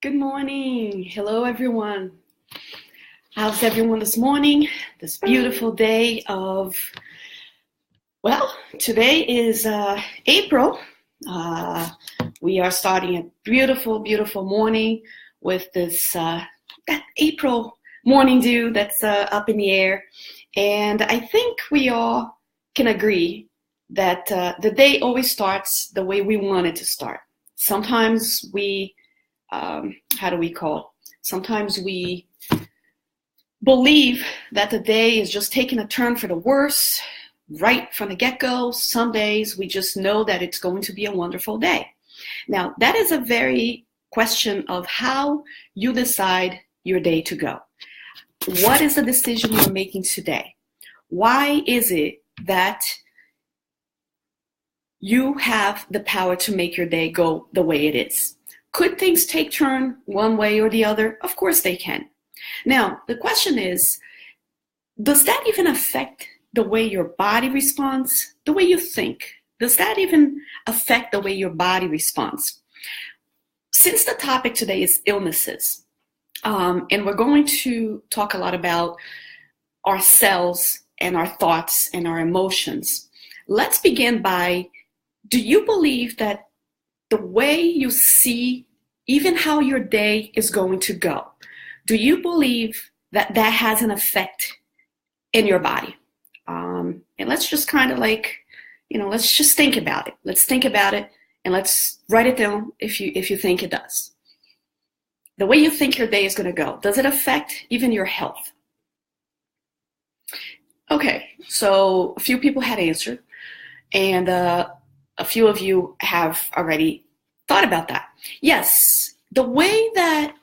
Good morning. Hello, everyone. How's everyone this morning? This beautiful day of, today is April. We are starting a beautiful, beautiful morning with this that April morning dew that's up in the air. And I think we all can agree that the day always starts the way we want it to start. Sometimes we Sometimes we believe that the day is just taking a turn for the worse right from the get-go. Some days we just know that it's going to be a wonderful day. Now, that is a very question of how you decide your day to go. What is the decision you're making today? Why is it that you have the power to make your day go the way it is? Could things take turn one way or the other? Of course they can. Now, the question is, does that even affect the way your body responds? The way you think? Does that even affect the way your body responds? Since the topic today is illnesses, and we're going to talk a lot about ourselves and our thoughts and our emotions, let's begin by, do you believe that the way you see even how your day is going to go, do you believe that that has an effect in your body? And let's just kind of let's just think about it. Let's think about it and let's write it down if you think it does. The way you think your day is going to go, does it affect even your health? Okay, so a few people had answered, and a few of you have already thought about that. Yes, the way that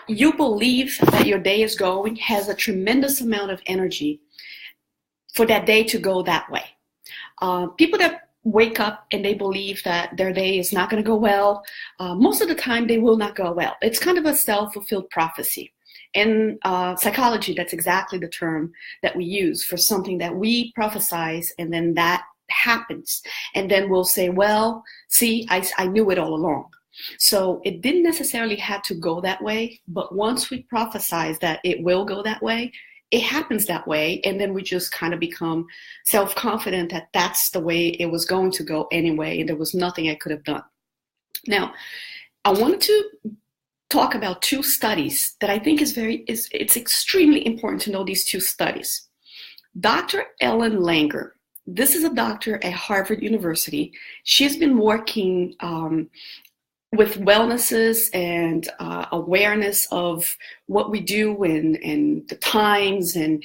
you believe that your day is going has a tremendous amount of energy for that day to go that way. People that wake up and they believe that their day is not going to go well, most of the time they will not go well. It's kind of a self-fulfilled prophecy. In psychology, that's exactly the term that we use for something that we prophesize, and then that happens, and then we'll say, well, see, I knew it all along. So it didn't necessarily have to go that way, but once we prophesize that it will go that way, it happens that way, and then we just kind of become self-confident that that's the way it was going to go anyway, and there was nothing I could have done. Now, I wanted to talk about two studies that I think it's extremely important to know these two studies. Dr. Ellen Langer, this is a doctor at Harvard University. She's been working with wellnesses and awareness of what we do and the times, and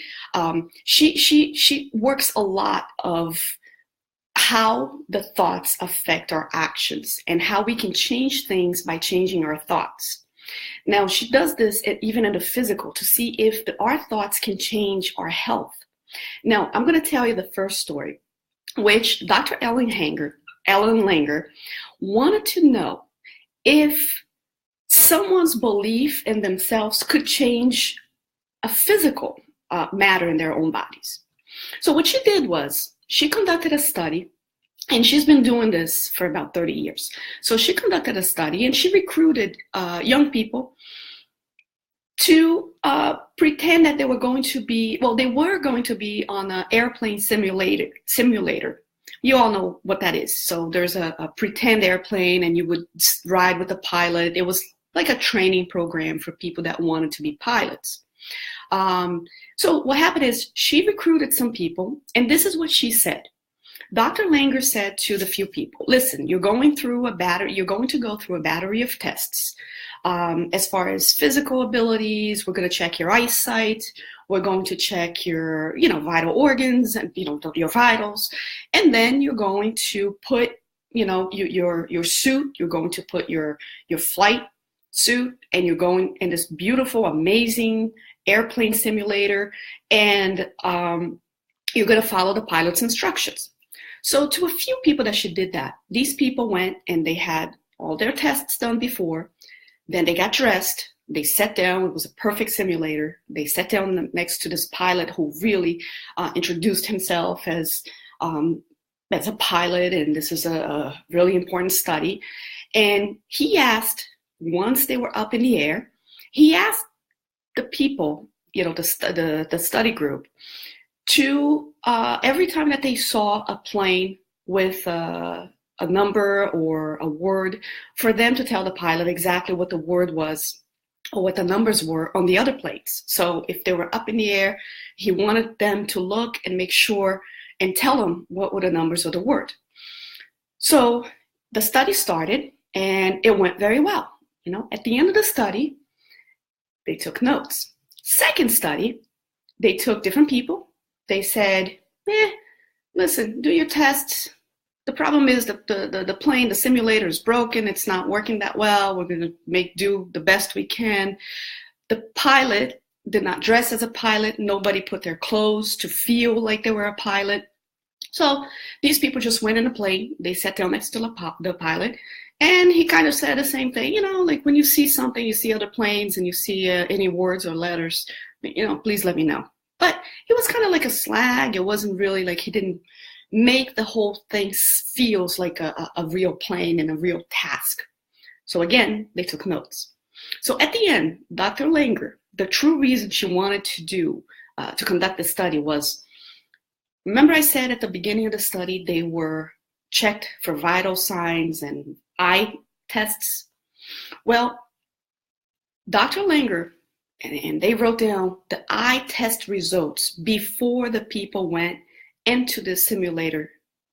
she works a lot of how the thoughts affect our actions and how we can change things by changing our thoughts. Now, she does this even in the physical to see if our thoughts can change our health. Now, I'm going to tell you the first story, which Dr. Ellen Langer wanted to know if someone's belief in themselves could change a physical matter in their own bodies. So what she did was she conducted a study, and she's been doing this for about 30 years. So she conducted a study, and she recruited young people to pretend that they were going to be on an airplane simulator. You all know what that is. So there's a pretend airplane, and you would ride with a pilot. It was like a training program for people that wanted to be pilots. So what happened is she recruited some people, and this is what she said. Dr. Langer said to the few people, listen, you're going to go through a battery of tests. As far as physical abilities, we're going to check your eyesight. We're going to check your, vital organs and, your vitals. And then you're going to put, your suit. You're going to put your flight suit, and you're going in this beautiful, amazing airplane simulator, and you're going to follow the pilot's instructions. So to a few people that she did that, these people went and they had all their tests done before. Then they got dressed. They sat down. It was a perfect simulator. They sat down next to this pilot who really introduced himself as a pilot, and this is a really important study. And he asked once they were up in the air, he asked the people, the study group, to every time that they saw a plane with a number or a word, for them to tell the pilot exactly what the word was or what the numbers were on the other planes. So if they were up in the air, he wanted them to look and make sure and tell them what were the numbers or the word. So the study started and it went very well. At the end of the study, they took notes. Second study, they took different people. They said, listen, do your tests. The problem is that the plane, the simulator is broken. It's not working that well. We're going to do the best we can. The pilot did not dress as a pilot. Nobody put their clothes to feel like they were a pilot. So these people just went in a plane. They sat down next to the pilot. And he kind of said the same thing, like when you see something, you see other planes and you see any words or letters, please let me know. But it was kind of like a slag. It wasn't really like he didn't make the whole thing feels like a real plane and a real task. So again, they took notes. So at the end, Dr. Langer, the true reason she wanted to conduct the study was, remember I said at the beginning of the study, they were checked for vital signs and eye tests. Well, Dr. Langer, and they wrote down the eye test results before the people went into the simulator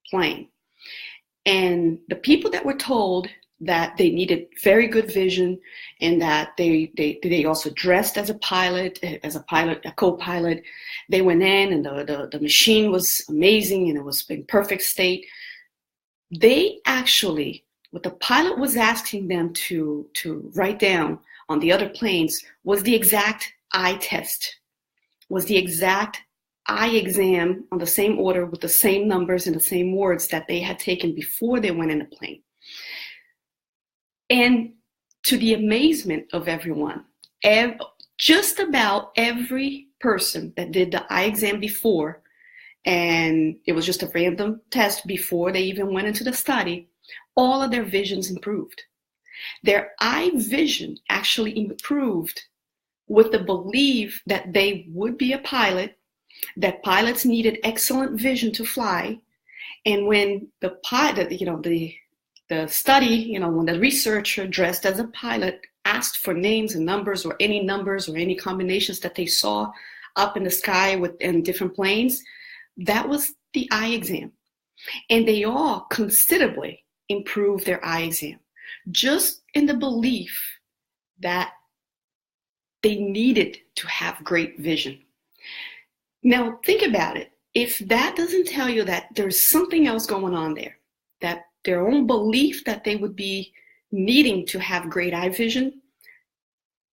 plane. And the people that were told that they needed very good vision and that they also dressed as a pilot, a co-pilot, they went in and the machine was amazing and it was in perfect state. They actually, what the pilot was asking them to write down on the other planes was the exact eye test, was the exact eye exam on the same order with the same numbers and the same words that they had taken before they went in the plane. And to the amazement of everyone, just about every person that did the eye exam before, and it was just a random test before they even went into the study, all of their visions improved. Their eye vision actually improved with the belief that they would be a pilot, that pilots needed excellent vision to fly. And when the pilot, the study, when the researcher dressed as a pilot asked for names and numbers or any combinations that they saw up in the sky in different planes, that was the eye exam. And they all considerably improved their eye exam, just in the belief that they needed to have great vision. Now, think about it. If that doesn't tell you that there's something else going on there, that their own belief that they would be needing to have great eye vision,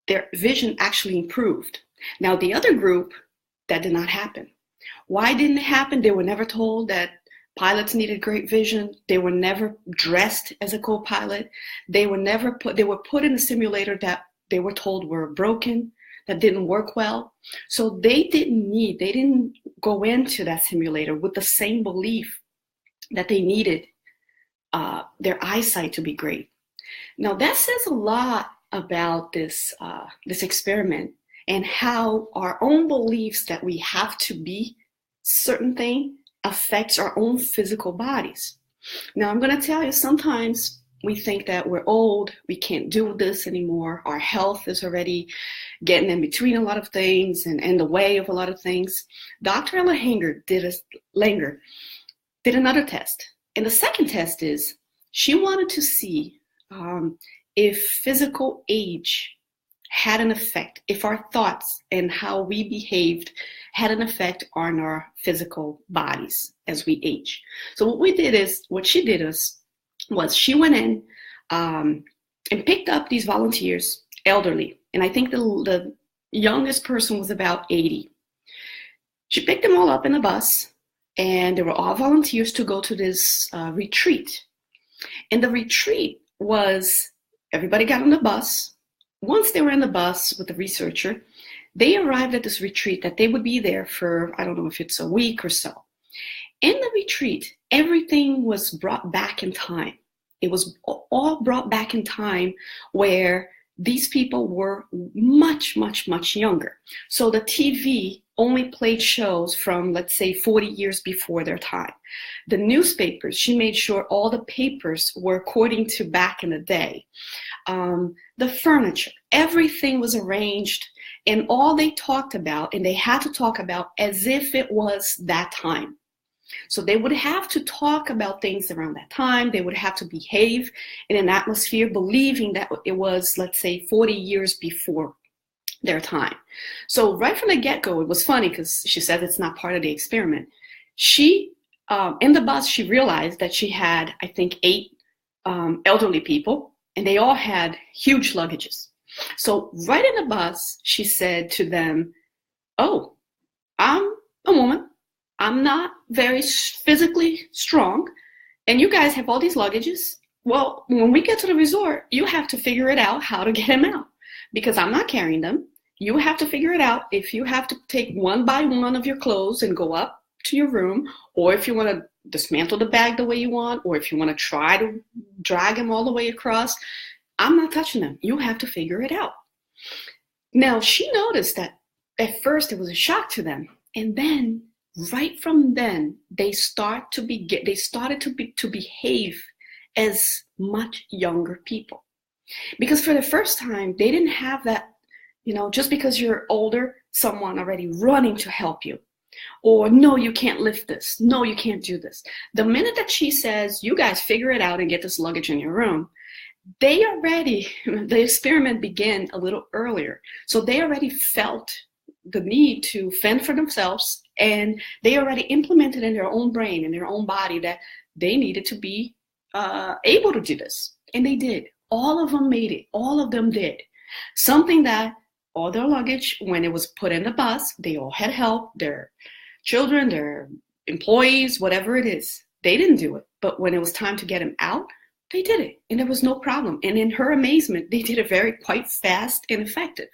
their vision actually improved. Now, the other group, that did not happen. Why didn't it happen? They were never told that pilots needed great vision. They were never dressed as a co-pilot. They were put in a simulator that they were told were broken, that didn't work well. So they didn't go into that simulator with the same belief that they needed their eyesight to be great. Now that says a lot about this experiment and how our own beliefs that we have to be certain thing affects our own physical bodies. Now I'm going to tell you, sometimes we think that we're old, we can't do this anymore, our health is already getting in between a lot of things and in the way of a lot of things. Dr. Ella Langer did another test. And the second test is she wanted to see if physical age had an effect, if our thoughts and how we behaved had an effect on our physical bodies as we age. So what she did was she went in and picked up these volunteers, elderly, and I think the youngest person was about 80. She picked them all up in a bus, and they were all volunteers to go to this retreat. And the retreat was, everybody got on the bus. Once they were in the bus with the researcher, they arrived at this retreat that they would be there for, I don't know if it's a week or so. In the retreat, everything was brought back in time. It was all brought back in time where these people were much, much, much younger. So the TV only played shows from, let's say, 40 years before their time. The newspapers, she made sure all the papers were according to back in the day. The furniture, everything was arranged, and all they talked about, and they had to talk about as if it was that time. So they would have to talk about things around that time. They would have to behave in an atmosphere believing that it was, let's say, 40 years before their time. So right from the get-go, it was funny because she said it's not part of the experiment. She, in the bus, she realized that she had, I think, 8 elderly people, and they all had huge luggages. So right in the bus, she said to them, "Oh, I'm a woman. I'm not very physically strong, and you guys have all these luggages. Well, when we get to the resort, you have to figure it out how to get them out, because I'm not carrying them. You have to figure it out if you have to take one by one of your clothes and go up to your room, or if you want to dismantle the bag the way you want, or if you want to try to drag them all the way across. I'm not touching them. You have to figure it out." Now, she noticed that at first it was a shock to them, and then right from then, they started to behave as much younger people. Because for the first time, they didn't have that, just because you're older, someone already running to help you. Or, no, you can't lift this. No, you can't do this. The minute that she says, "You guys figure it out and get this luggage in your room," the experiment began a little earlier. So they already felt the need to fend for themselves, and they already implemented in their own brain, in their own body, that they needed to be able to do this. And they did. All of them made it. All of them did. Something that all their luggage, when it was put in the bus, they all had help, their children, their employees, whatever it is. They didn't do it. But when it was time to get them out, they did it. And there was no problem. And in her amazement, they did it quite fast and effective.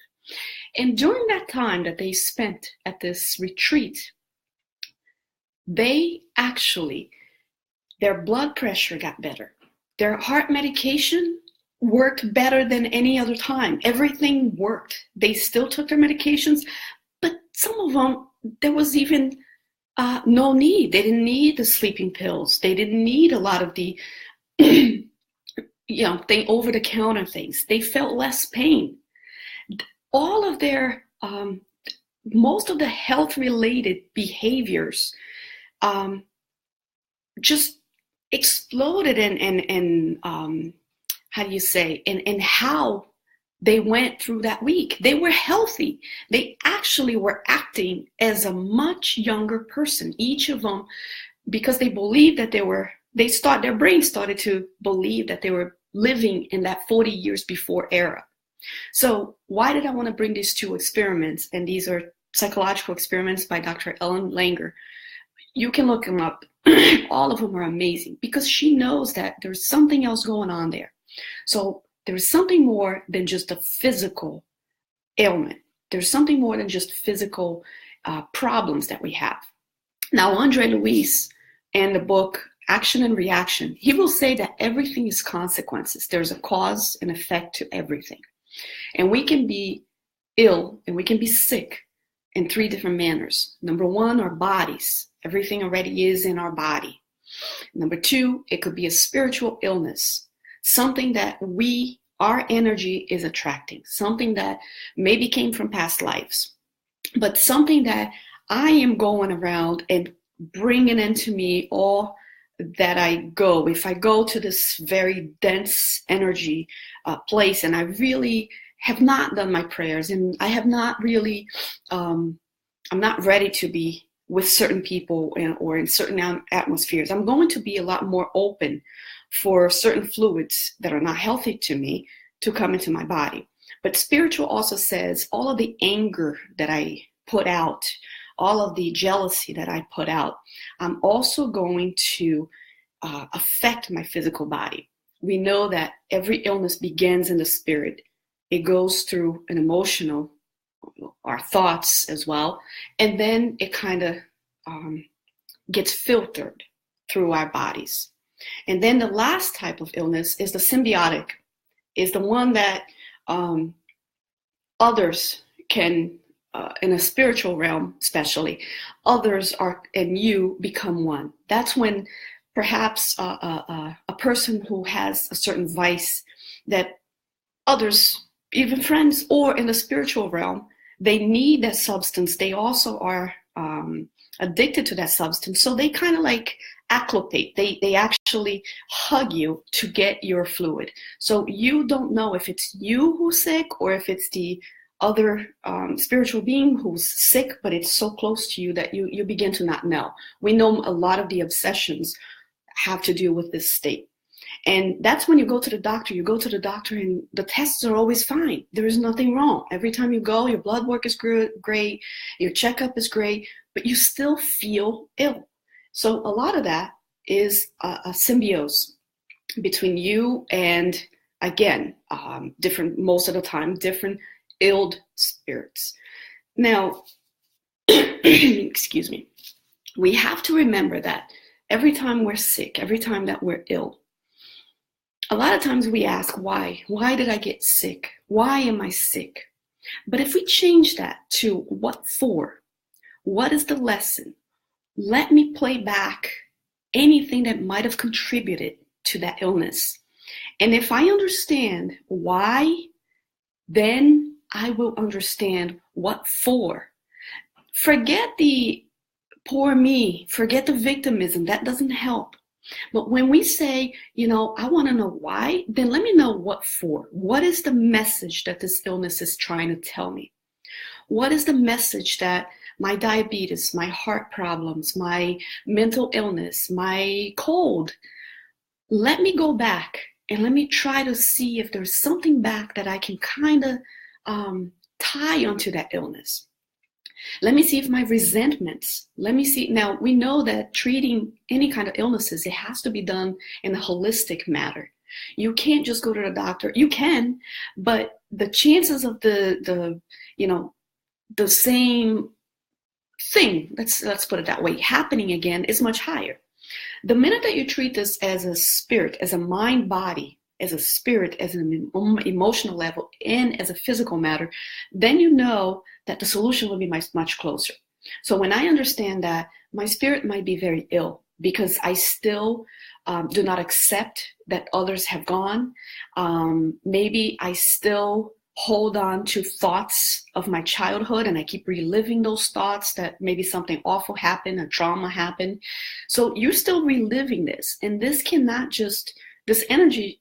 And during that time that they spent at this retreat, their blood pressure got better. Their heart medication worked better than any other time. Everything worked. They still took their medications, but some of them, there was even no need. They didn't need the sleeping pills. They didn't need a lot of the over-the-counter things. They felt less pain. All of their, most of the health-related behaviors just exploded in how they went through that week. They were healthy. They actually were acting as a much younger person, each of them, because they believed that their brain started to believe that they were living in that 40 years before era. So why did I want to bring these 2 experiments? And these are psychological experiments by Dr. Ellen Langer. You can look them up. All of them are amazing, because she knows that there's something else going on there. So there's something more than just a physical ailment. There's something more than just physical problems that we have. Now, Andre Luis, in the book Action and Reaction, he will say that everything is consequences. There's a cause and effect to everything. And we can be ill and we can be sick in 3 different manners. Number 1, our bodies. Everything already is in our body. Number 2, it could be a spiritual illness, something that our energy is attracting, something that maybe came from past lives, but something that I am going around and bringing into me all that I go. If I go to this very dense energy place, and I really have not done my prayers, and I have not really, I'm not ready to be with certain people or in certain atmospheres, I'm going to be a lot more open for certain fluids that are not healthy to me to come into my body. But spiritual also says all of the anger that I put out, all of the jealousy that I put out, I'm also going to affect my physical body. We know that every illness begins in the spirit. It goes through an emotional, our thoughts as well, and then it kind of gets filtered through our bodies. And then the last type of illness is the symbiotic, is the one that others can, in a spiritual realm especially, others are and you become one. That's when perhaps a person who has a certain vice that others, even friends, or in the spiritual realm, they need that substance. They also are addicted to that substance. So they kind of like acclimate. They actually hug you to get your fluid. So you don't know if it's you who's sick or if it's the other spiritual being who's sick, but it's so close to you that you begin to not know. We know a lot of the obsessions have to do with this state. And that's when you go to the doctor. You go to the doctor and the tests are always fine. There is nothing wrong. Every time you go, your blood work is great, your checkup is great, but you still feel ill. So a lot of that is a symbiosis between you and, again, different, most of the time, different illed spirits. Now, excuse me, we have to remember that every time we're sick, every time that we're ill, a lot of times we ask, why? Why did I get sick? Why am I sick? But if we change that to what for? What is the lesson? Let me play back anything that might have contributed to that illness. And if I understand why, then I will understand what for. Forget the poor me, forget the victimism. That doesn't help. But when we say, I want to know why, then let me know what for. What is the message that this illness is trying to tell me? What is the message that my diabetes, my heart problems, my mental illness, my cold? Let me go back and let me try to see if there's something back that I can kind of tie onto that illness. Let me see if my resentments, let me see. Now, we know that treating any kind of illnesses, it has to be done in a holistic manner. You can't just go to the doctor. You can, but the chances of the same thing, let's put it that way, happening again is much higher. The minute that you treat this as a spirit, as a mind body, as a spirit, as an emotional level, and as a physical matter, then you know that the solution will be much closer. So when I understand that my spirit might be very ill because I still do not accept that others have gone, maybe I still hold on to thoughts of my childhood and I keep reliving those thoughts that maybe something awful happened, a trauma happened. So you're still reliving this, and this energy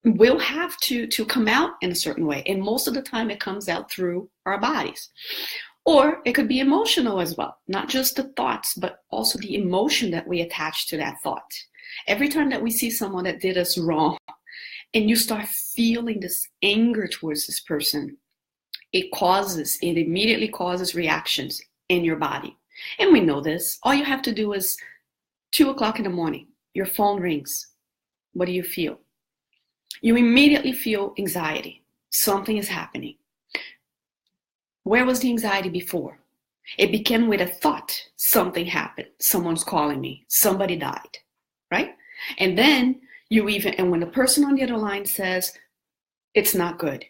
will have to come out in a certain way. And most of the time it comes out through our bodies. Or it could be emotional as well, not just the thoughts, but also the emotion that we attach to that thought. Every time that we see someone that did us wrong and you start feeling this anger towards this person, it immediately causes reactions in your body. And we know this. All you have to do is 2:00 in the morning, your phone rings. What do you feel? You immediately feel anxiety. Something is happening. Where was the anxiety before? It began with a thought. Something happened. Someone's calling me. Somebody died, right? And then and when the person on the other line says, it's not good,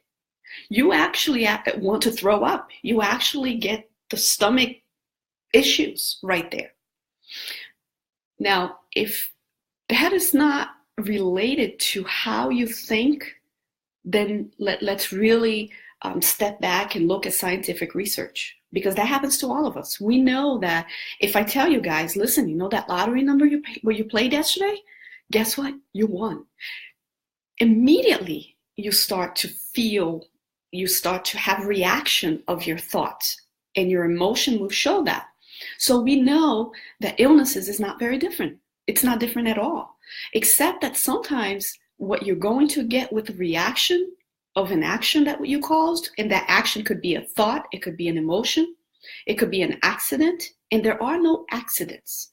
you actually want to throw up. You actually get the stomach issues right there. Now, if that is not related to how you think, then let's really step back and look at scientific research, because that happens to all of us. We know that if I tell you guys, listen, you know that lottery number where you played yesterday? Guess what? You won. Immediately you start to have reaction of your thoughts, and your emotion will show that. So we know that illnesses is not very different. It's not different at all, except that sometimes what you're going to get with the reaction of an action that you caused, and that action could be a thought, it could be an emotion, it could be an accident, and there are no accidents.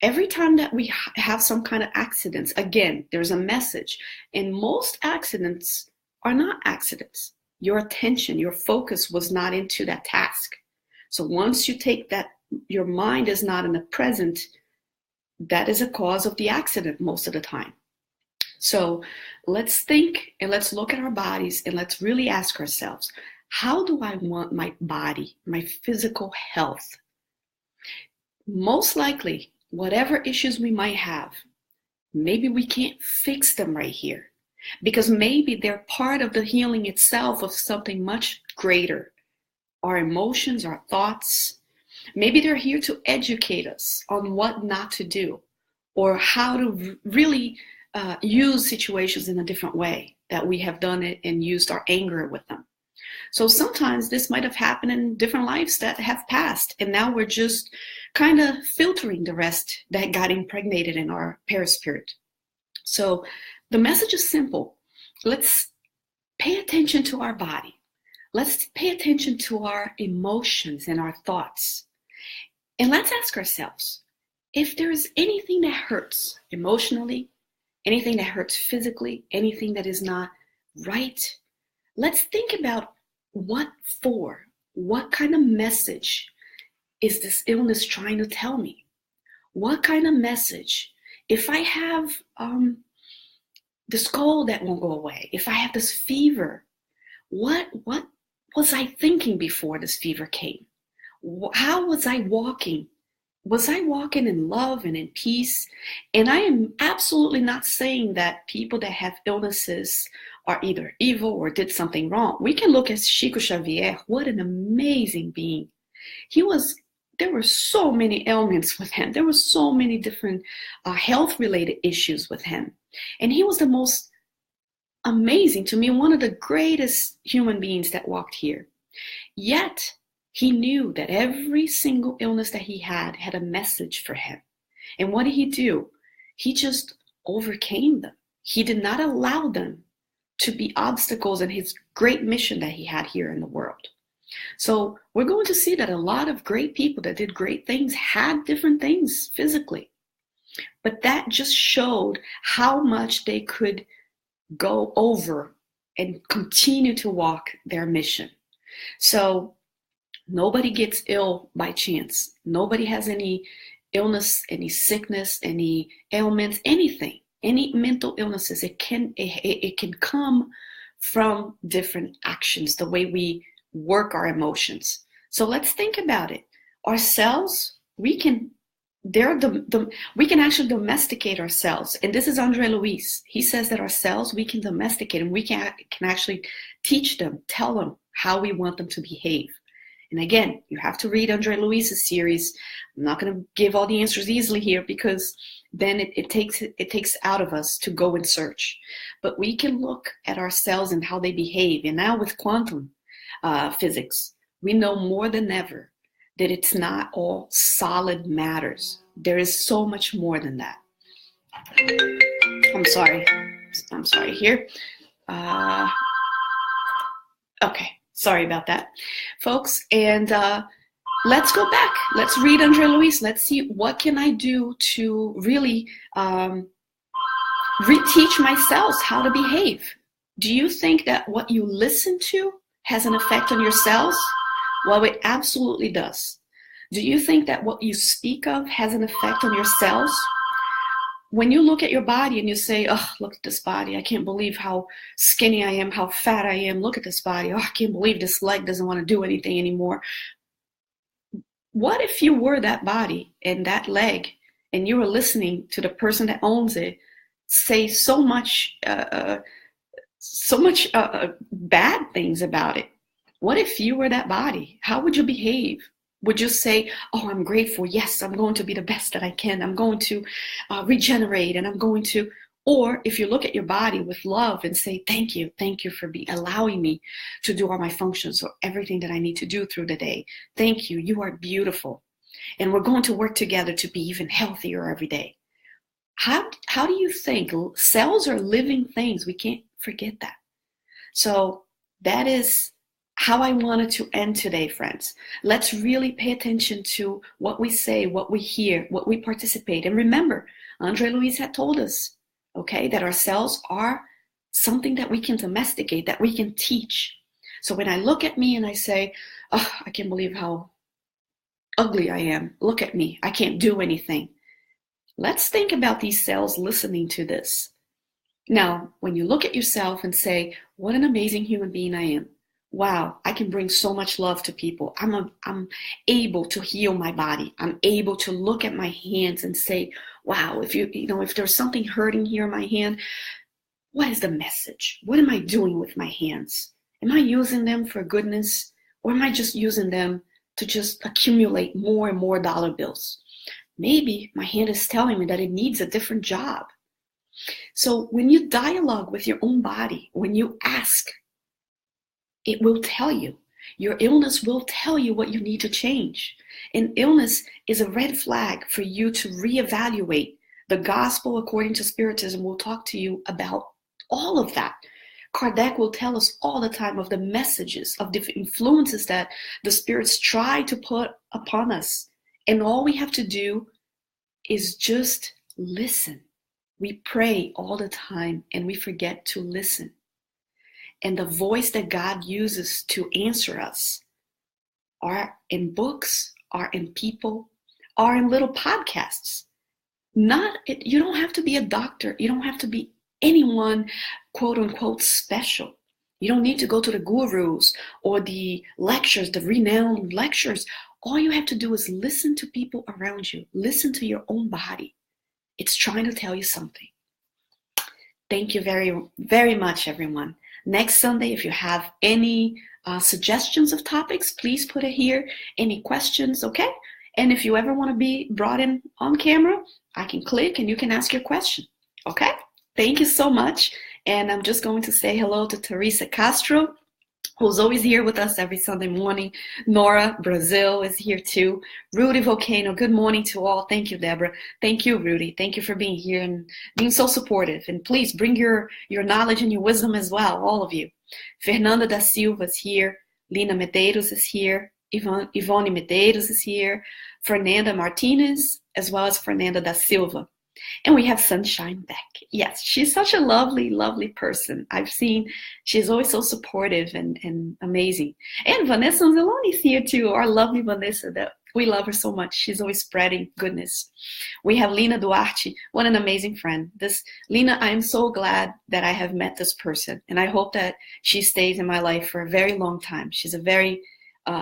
Every time that we have some kind of accidents, again, there's a message, and most accidents are not accidents. Your attention, your focus was not into that task. So once you take that, your mind is not in the present, that is a cause of the accident most of the time. So let's think and let's look at our bodies and let's really ask ourselves, how do I want my body, my physical health? Most likely, whatever issues we might have, maybe we can't fix them right here because maybe they're part of the healing itself of something much greater. Our emotions, our thoughts, maybe they're here to educate us on what not to do or how to really use situations in a different way that we have done it and used our anger with them. So sometimes this might have happened in different lives that have passed, and now we're just kind of filtering the rest that got impregnated in our perispirit. So the message is simple. Let's pay attention to our body. Let's pay attention to our emotions and our thoughts. And let's ask ourselves, if there is anything that hurts emotionally, anything that hurts physically, anything that is not right, let's think about what for? What kind of message is this illness trying to tell me? What kind of message? If I have this cold that won't go away, if I have this fever, what was I thinking before this fever came? How was I walking? Was I walking in love and in peace? And I am absolutely not saying that people that have illnesses are either evil or did something wrong. We can look at Chico Xavier. What an amazing being. There were so many ailments with him. There were so many different health-related issues with him. And he was the most amazing, to me, one of the greatest human beings that walked here. Yet, he knew that every single illness that he had a message for him. And what did he do? He just overcame them. He did not allow them to be obstacles in his great mission that he had here in the world. So we're going to see that a lot of great people that did great things had different things physically. But that just showed how much they could go over and continue to walk their mission. So nobody gets ill by chance. Nobody has any illness, any sickness, any ailments, anything, any mental illnesses. It can come from different actions, the way we work our emotions. So let's think about it. Our cells, we can actually domesticate our cells. And this is Andre Luis. He says that our cells, we can domesticate them. We can actually teach them, tell them how we want them to behave. And again, you have to read Andre Luis's series. I'm not going to give all the answers easily here because then it takes out of us to go and search. But we can look at our cells and how they behave. And now with quantum physics, we know more than ever that it's not all solid matters. There is so much more than that. I'm sorry here. Okay. Sorry about that, folks. And let's go back. Let's read Andre Luis. Let's see what can I do to really reteach my cells how to behave. Do you think that what you listen to has an effect on your cells? Well, it absolutely does. Do you think that what you speak of has an effect on your cells? When you look at your body and you say, oh, look at this body. I can't believe how skinny I am, how fat I am. Look at this body. Oh, I can't believe this leg doesn't want to do anything anymore. What if you were that body and that leg and you were listening to the person that owns it say so much bad things about it? What if you were that body? How would you behave? Would you say, oh, I'm grateful. Yes, I'm going to be the best that I can. I'm going to regenerate and I'm going to, or if you look at your body with love and say, thank you for allowing me to do all my functions or everything that I need to do through the day. Thank you. You are beautiful. And we're going to work together to be even healthier every day. How do you think? Cells are living things. We can't forget that. So that is how I wanted to end today, friends. Let's really pay attention to what we say, what we hear, what we participate. And remember, Andre Luis had told us, okay, that our cells are something that we can domesticate, that we can teach. So when I look at me and I say, oh, I can't believe how ugly I am. Look at me. I can't do anything. Let's think about these cells listening to this. Now, when you look at yourself and say, what an amazing human being I am. Wow, I can bring so much love to people. I'm able to heal my body. I'm able to look at my hands and say, wow, if there's something hurting here in my hand, what is the message? What am I doing with my hands? Am I using them for goodness, or am I just using them to just accumulate more and more dollar bills? Maybe my hand is telling me that it needs a different job. So when you dialogue with your own body, when you ask, it will tell you. Your illness will tell you what you need to change. And illness is a red flag for you to reevaluate. The gospel, according to Spiritism, will talk to you about all of that. Kardec will tell us all the time of the messages, of the influences that the spirits try to put upon us. And all we have to do is just listen. We pray all the time and we forget to listen. And the voice that God uses to answer us are in books, are in people, are in little podcasts. You don't have to be a doctor. You don't have to be anyone, quote unquote, special. You don't need to go to the gurus or the lectures, the renowned lectures. All you have to do is listen to people around you. Listen to your own body. It's trying to tell you something. Thank you very, very much, everyone. Next Sunday, if you have any suggestions of topics, please put it here. Any questions, okay? And if you ever want to be brought in on camera, I can click and you can ask your question, okay? Thank you so much. And I'm just going to say hello to Teresa Castro, who's always here with us every Sunday morning. Nora, Brazil, is here too. Rudy Volcano, good morning to all. Thank you, Deborah. Thank you, Rudy. Thank you for being here and being so supportive. And please bring your knowledge and your wisdom as well, all of you. Fernanda da Silva is here. Lina Medeiros is here. Ivone Medeiros is here. Fernanda Martinez, as well as Fernanda da Silva. And we have Sunshine Beck. Yes, she's such a lovely, lovely person. I've seen she's always so supportive and amazing. And Vanessa Anzalone is here too, our lovely Vanessa. That we love her so much. She's always spreading goodness. We have Lina Duarte. What an amazing friend. Lina, I am so glad that I have met this person. And I hope that she stays in my life for a very long time. She's a very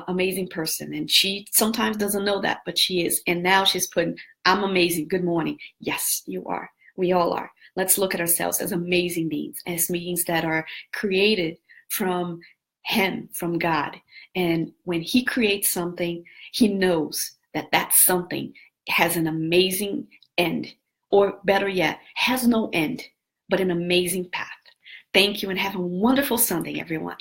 amazing person. And she sometimes doesn't know that, but she is. And now she's putting, I'm amazing. Good morning. Yes, you are. We all are. Let's look at ourselves as amazing beings, as beings that are created from Him, from God. And when He creates something, He knows that that something has an amazing end, or better yet, has no end, but an amazing path. Thank you and have a wonderful Sunday, everyone.